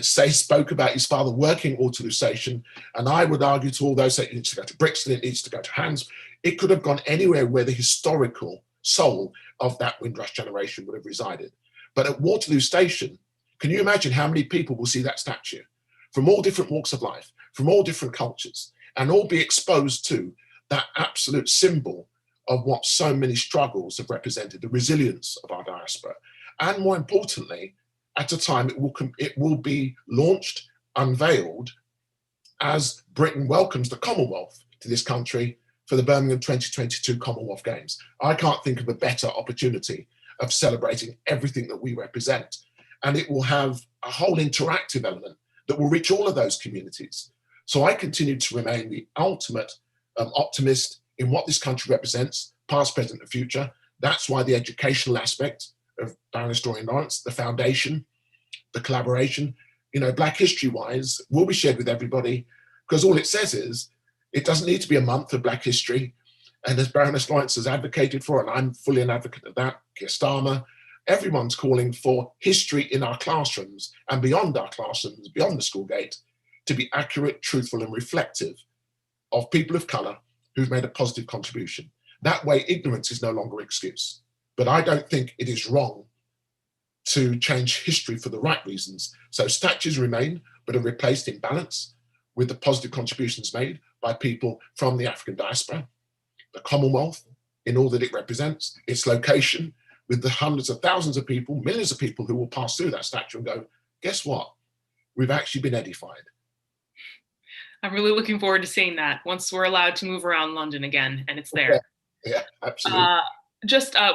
Sayce spoke about his father working at Waterloo Station, and I would argue to all those that it needs to go to Brixton, it needs to go to Hands. It could have gone anywhere where the historical soul of that Windrush generation would have resided. But at Waterloo Station, can you imagine how many people will see that statue from all different walks of life, from all different cultures, and all be exposed to that absolute symbol of what so many struggles have represented, the resilience of our diaspora. And more importantly, at a time it will be launched, unveiled, as Britain welcomes the Commonwealth to this country for the Birmingham 2022 Commonwealth Games. I can't think of a better opportunity of celebrating everything that we represent. And it will have a whole interactive element that will reach all of those communities. So I continue to remain the ultimate optimist in what this country represents, past, present, and future. That's why the educational aspect of Baroness Dorian Lawrence, the foundation, the collaboration, Black History-wise, will be shared with everybody, because all it says is it doesn't need to be a month of Black history. And as Baroness Lawrence has advocated for, and I'm fully an advocate of that, Keir Starmer, everyone's calling for history in our classrooms and beyond our classrooms, beyond the school gate, to be accurate, truthful, and reflective of people of colour who've made a positive contribution. That way, ignorance is no longer an excuse. But I don't think it is wrong to change history for the right reasons. So statues remain, but are replaced in balance with the positive contributions made by people from the African diaspora, the Commonwealth in all that it represents, its location, with the hundreds of thousands of people, millions of people who will pass through that statue and go, guess what? We've actually been edified. I'm really looking forward to seeing that once we're allowed to move around London again and it's there. Yeah, absolutely.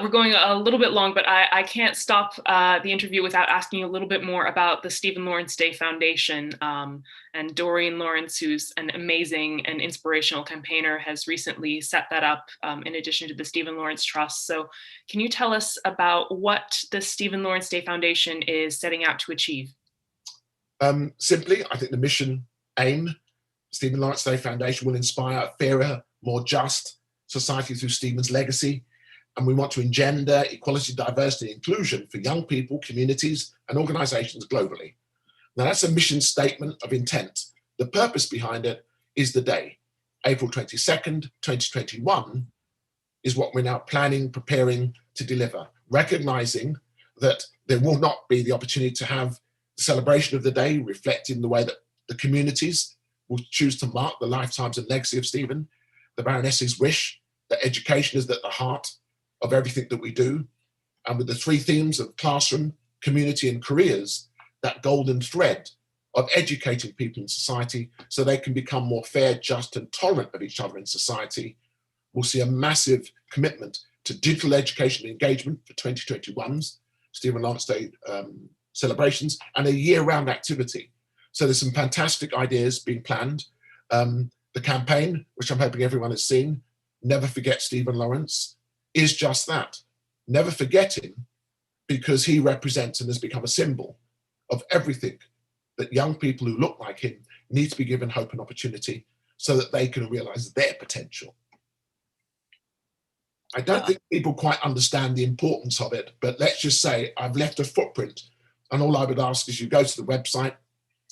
We're going a little bit long, but I can't stop the interview without asking you a little bit more about the Stephen Lawrence Day Foundation. And Doreen Lawrence, who's an amazing and inspirational campaigner, has recently set that up in addition to the Stephen Lawrence Trust. So can you tell us about what the Stephen Lawrence Day Foundation is setting out to achieve? Simply, I think the mission aim, Stephen Lawrence Day Foundation will inspire a fairer, more just society through Stephen's legacy. And we want to engender equality, diversity, and inclusion for young people, communities, and organizations globally. Now, that's a mission statement of intent. The purpose behind it is the day. April 22nd, 2021 is what we're now planning, preparing to deliver, recognizing that there will not be the opportunity to have the celebration of the day reflecting the way that the communities will choose to mark the lifetimes and legacy of Stephen. The Baroness's wish that education is at the heart of everything that we do. And with the three themes of classroom, community, and careers, that golden thread of educating people in society so they can become more fair, just, and tolerant of each other in society, we'll see a massive commitment to digital education and engagement for 2021's Stephen Lawrence Day celebrations, and a year-round activity. So there's some fantastic ideas being planned. The campaign, which I'm hoping everyone has seen, Never Forget Stephen Lawrence, is just that. Never forget him, because he represents and has become a symbol of everything that young people who look like him need to be given hope and opportunity so that they can realize their potential. I don't think people quite understand the importance of it, but let's just say I've left a footprint, and all I would ask is you go to the website,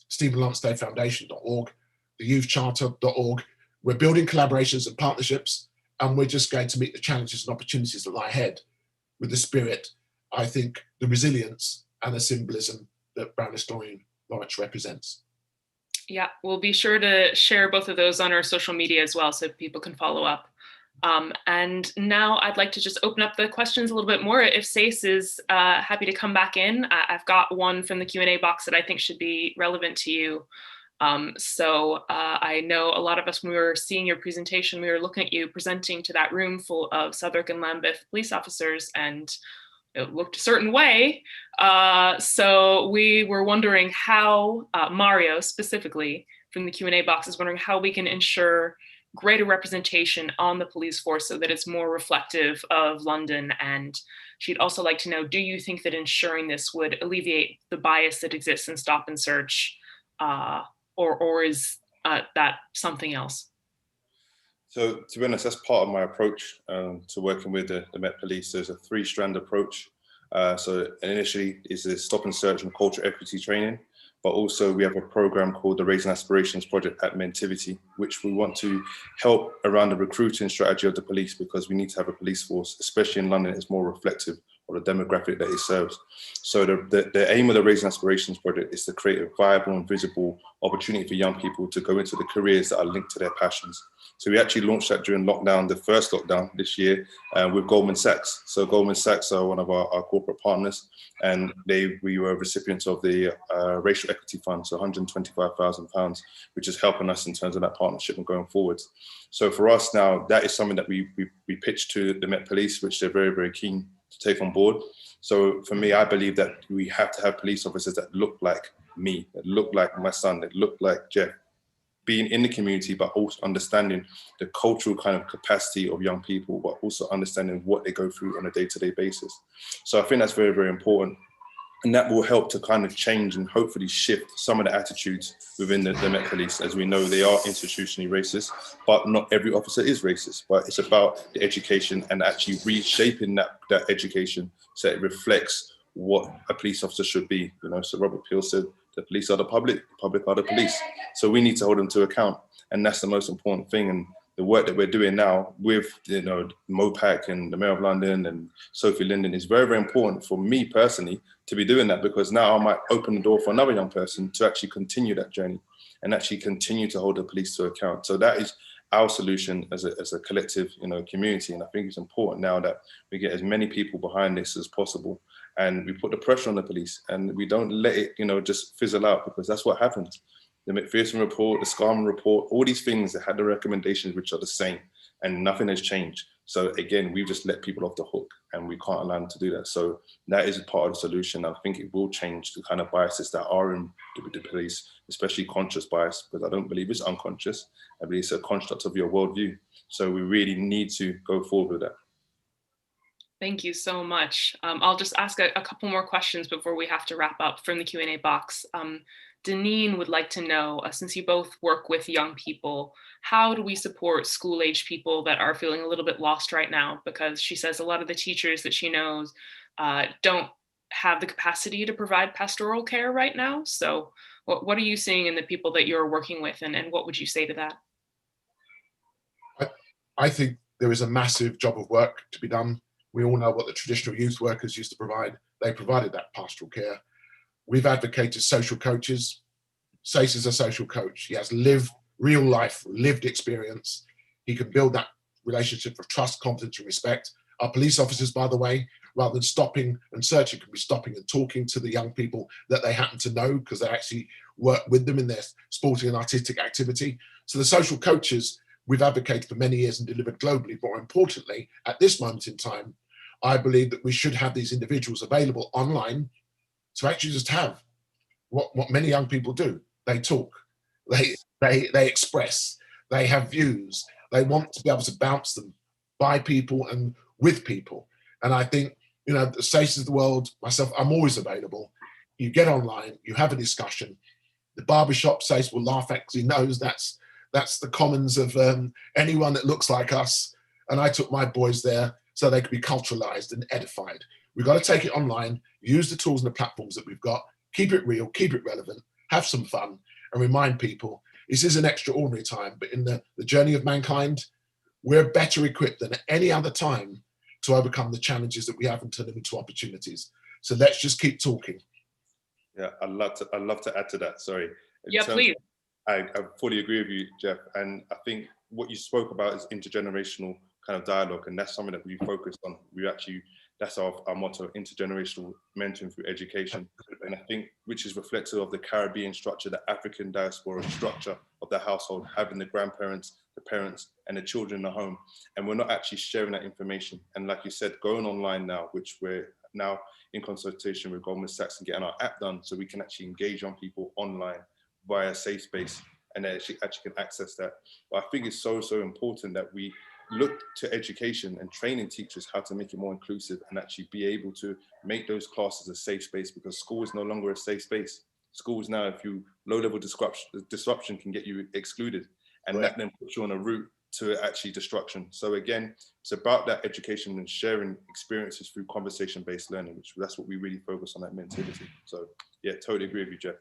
StephenLawrenceDayFoundation.org, theyouthcharter.org. We're building collaborations and partnerships, and we're just going to meet the challenges and opportunities that lie ahead with the spirit, I think, the resilience and the symbolism that Baroness Doreen Lawrence represents. Yeah, we'll be sure to share both of those on our social media as well so people can follow up. And now I'd like to just open up the questions a little bit more. If Sayce is happy to come back in, I've got one from the Q&A box that I think should be relevant to you. I know a lot of us, when we were seeing your presentation, we were looking at you presenting to that room full of Southwark and Lambeth police officers, and it looked a certain way. So we were wondering how, Mario specifically from the Q&A box is wondering how we can ensure greater representation on the police force so that it's more reflective of London. And she'd also like to know, do you think that ensuring this would alleviate the bias that exists in stop and search, or is that something else? So to be honest, that's part of my approach to working with the Met Police. There's a three-strand approach. So initially is the stop and search and cultural equity training, but also we have a program called the Raising Aspirations Project at Mentivity, which we want to help around the recruiting strategy of the police, because we need to have a police force, especially in London, it's more reflective of the demographic that it serves. So the aim of the Raising Aspirations Project is to create a viable and visible opportunity for young people to go into the careers that are linked to their passions. So we actually launched that during lockdown, the first lockdown this year, with Goldman Sachs. So Goldman Sachs are one of our corporate partners, and we were recipients of the Racial Equity Fund, so £125,000, which is helping us in terms of that partnership and going forwards. So for us now, that is something that we pitched to the Met Police, which they're very, very keen to take on board. So for me, I believe that we have to have police officers that look like me, that look like my son, that look like Geoff, being in the community, but also understanding the cultural kind of capacity of young people, but also understanding what they go through on a day-to-day basis. So I think that's very, very important. And that will help to kind of change and hopefully shift some of the attitudes within the Met Police. As we know, they are institutionally racist, but not every officer is racist. But it's about the education and actually reshaping that education so it reflects what a police officer should be. You know, so Robert Peel said, the police are the public are the police. So we need to hold them to account. And that's the most important thing. And the work that we're doing now with, you know, Mopac and the Mayor of London and Sophie Linden is very, very important for me personally to be doing that, because now I might open the door for another young person to actually continue that journey and actually continue to hold the police to account. So that is our solution as a collective, you know, community. And I think it's important now that we get as many people behind this as possible, and we put the pressure on the police, and we don't let it, you know, just fizzle out, because that's what happens. The McPherson report, the Scarman report, all these things that had the recommendations which are the same, and nothing has changed. So again, we've just let people off the hook, and we can't allow them to do that. So that is part of the solution. I think it will change the kind of biases that are in the police, especially conscious bias, because I don't believe it's unconscious. I believe it's a construct of your worldview. So we really need to go forward with that. Thank you so much. I'll just ask a couple more questions before we have to wrap up from the Q&A box. Deneen would like to know, since you both work with young people, how do we support school-age people that are feeling a little bit lost right now? Because she says a lot of the teachers that she knows don't have the capacity to provide pastoral care right now. So what are you seeing in the people that you're working with, and what would you say to that? I think there is a massive job of work to be done. We all know what the traditional youth workers used to provide. they provided that pastoral care. We've advocated social coaches. Sayce is a social coach. He has real life, lived experience. He can build that relationship of trust, confidence, and respect. Our police officers, by the way, rather than stopping and searching, can be stopping and talking to the young people that they happen to know, because they actually work with them in their sporting and artistic activity. So the social coaches we've advocated for many years and delivered globally. But more importantly, at this moment in time, I believe that we should have these individuals available online to actually just have what many young people do. They talk, they express, they have views, they want to be able to bounce them by people and with people. And I think, you know, the Sayce of the world, myself, I'm always available. You get online, you have a discussion. The barbershop Sayce will laugh at because he knows that's the commons of anyone that looks like us. And I took my boys there so they could be culturalized and edified. We've got to take it online, use the tools and the platforms that we've got, keep it real, keep it relevant, have some fun, and remind people this is an extraordinary time, but in the journey of mankind, we're better equipped than at any other time to overcome the challenges that we have and turn them into opportunities. So let's just keep talking. Yeah, I'd love to add to that. Sorry. Yeah, please. I fully agree with you, Geoff. And I think what you spoke about is intergenerational kind of dialogue, and that's something that we focused on. That's our motto, intergenerational mentoring through education. And I think, which is reflective of the Caribbean structure, the African diaspora structure of the household, having the grandparents, the parents, and the children in the home. And we're not actually sharing that information. And like you said, going online now, which we're now in consultation with Goldman Sachs and getting our app done so we can actually engage young people online via a safe space, and they actually can access that. But I think it's so important that we look to education and training teachers how to make it more inclusive and actually be able to make those classes a safe space, because school is no longer a safe space. Schools now, if you low-level disruption can get you excluded, and that then puts you on a route to actually destruction. So again, it's about that education and sharing experiences through conversation-based learning, which that's what we really focus on at Mentivity. So yeah, totally agree with you, Geoff.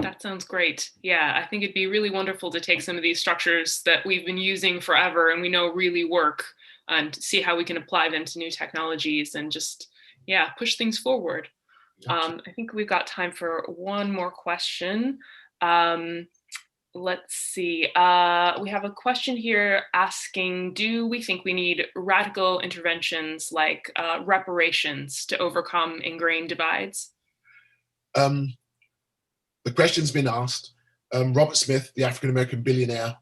That sounds great. Yeah, I think it'd be really wonderful to take some of these structures that we've been using forever and we know really work, and see how we can apply them to new technologies and just, yeah, push things forward. I think we've got time for one more question. Let's see. We have a question here asking, do we think we need radical interventions like reparations to overcome ingrained divides? The question's been asked. Robert Smith, the African-American billionaire,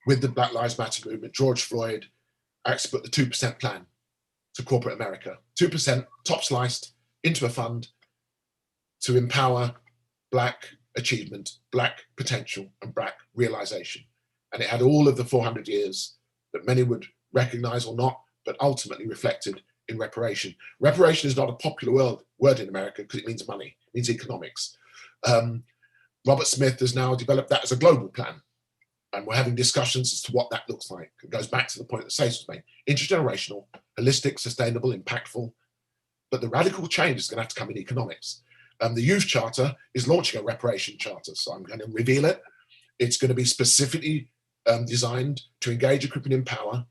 with the Black Lives Matter movement, George Floyd, actually put the 2% plan to corporate America. 2% top sliced into a fund to empower Black achievement, Black potential, and Black realization. And it had all of the 400 years that many would recognize or not, but ultimately reflected in reparation. Reparation is not a popular word in America because it means money, it means economics. Robert Smith has now developed that as a global plan. And we're having discussions as to what that looks like. It goes back to the point that Sayce was made. Intergenerational, holistic, sustainable, impactful. But the radical change is going to have to come in economics. The Youth Charter is launching a reparation charter. So I'm going to reveal it. It's going to be specifically designed to engage, equip, and empower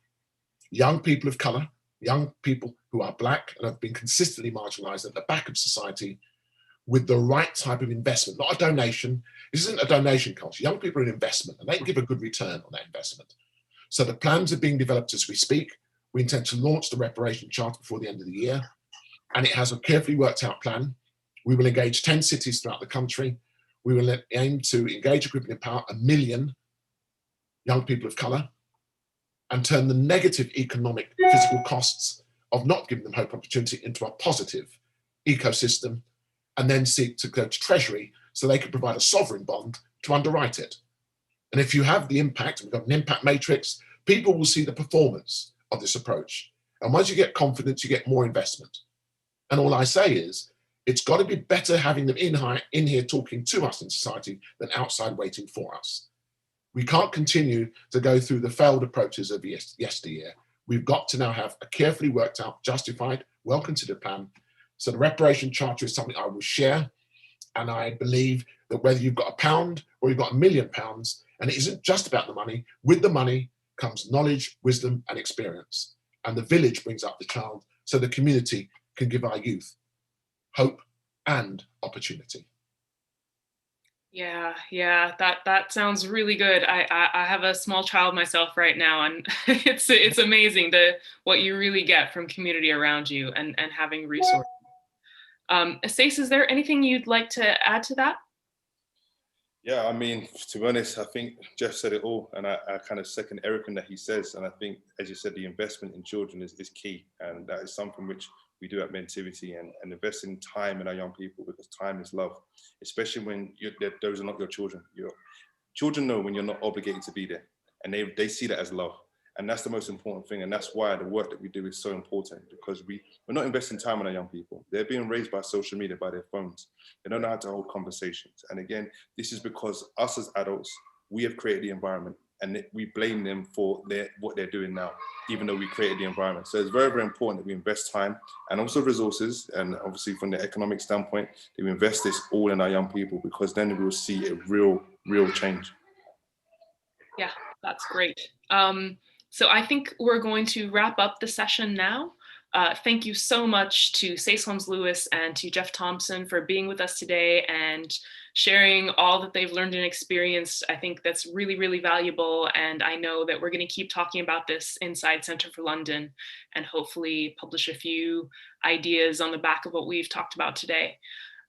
young people of color, young people who are Black and have been consistently marginalized at the back of society, with the right type of investment, not a donation. This isn't a donation culture. Young people are an investment and they can give a good return on that investment. So the plans are being developed as we speak. We intend to launch the reparation charter before the end of the year. And it has a carefully worked out plan. We will engage 10 cities throughout the country. We will aim to engage, equip, and empower 1 million young people of color and turn the negative economic, physical costs of not giving them hope and opportunity into a positive ecosystem, and then seek to go to Treasury so they can provide a sovereign bond to underwrite it. And if you have the impact, we've got an impact matrix, people will see the performance of this approach. And once you get confidence, you get more investment. And all I say is, it's got to be better having them in here talking to us in society than outside waiting for us. We can't continue to go through the failed approaches of yesteryear. We've got to now have a carefully worked out, justified, well-considered plan. So the reparation charter is something I will share. And I believe that whether you've got £1 or you've got £1 million, and it isn't just about the money, with the money comes knowledge, wisdom, and experience. And the village brings up the child. so the community can give our youth hope and opportunity. Yeah, that sounds really good. I have a small child myself right now, and it's amazing what you really get from community around you and having resources. Sayce, is there anything you'd like to add to that? Yeah, I mean, to be honest, I think Geoff said it all, and I kind of second everything that he says. And I think, as you said, the investment in children is key, and that is something which we do at Mentivity, and investing time in our young people, because time is love, especially when those are not your children. Your children know when you're not obligated to be there, and they see that as love. And that's the most important thing. And that's why the work that we do is so important, because we're not investing time on our young people. They're being raised by social media, by their phones. They don't know how to hold conversations. And again, this is because us as adults, we have created the environment, and we blame them for what they're doing now, even though we created the environment. So it's very, very important that we invest time and also resources. And obviously from the economic standpoint, that we invest this all in our young people, because then we will see a real change. Yeah, that's great. So I think we're going to wrap up the session now. Thank you so much to Sayce Holmes Lewis and to Geoff Thompson for being with us today and sharing all that they've learned and experienced. I think that's really, really valuable. And I know that we're going to keep talking about this inside Centre for London and hopefully publish a few ideas on the back of what we've talked about today.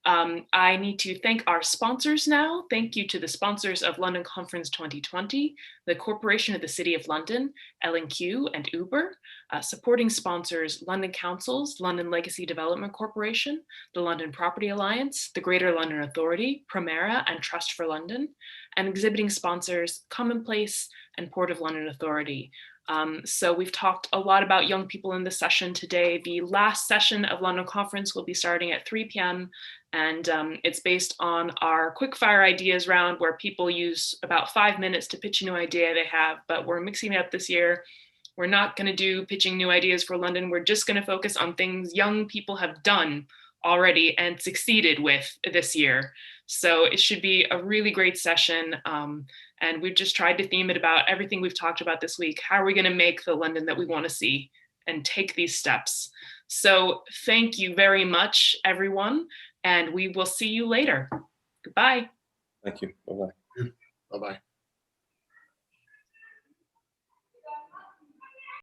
I need to thank our sponsors now. Thank you to the sponsors of London Conference 2020, the Corporation of the City of London, L&Q and Uber, supporting sponsors London Councils, London Legacy Development Corporation, the London Property Alliance, the Greater London Authority, Primera and Trust for London, and exhibiting sponsors Commonplace and Port of London Authority. So we've talked a lot about young people in this session today. The last session of London Conference will be starting at 3 p.m. And it's based on our quickfire ideas round, where people use about 5 minutes to pitch a new idea they have, but we're mixing it up this year. We're not going to do pitching new ideas for London. We're just going to focus on things young people have done already and succeeded with this year. So it should be a really great session. And we've just tried to theme it about everything we've talked about this week. How are we going to make the London that we want to see and take these steps? So thank you very much, everyone. And we will see you later. Goodbye. Thank you. Bye-bye. Bye-bye.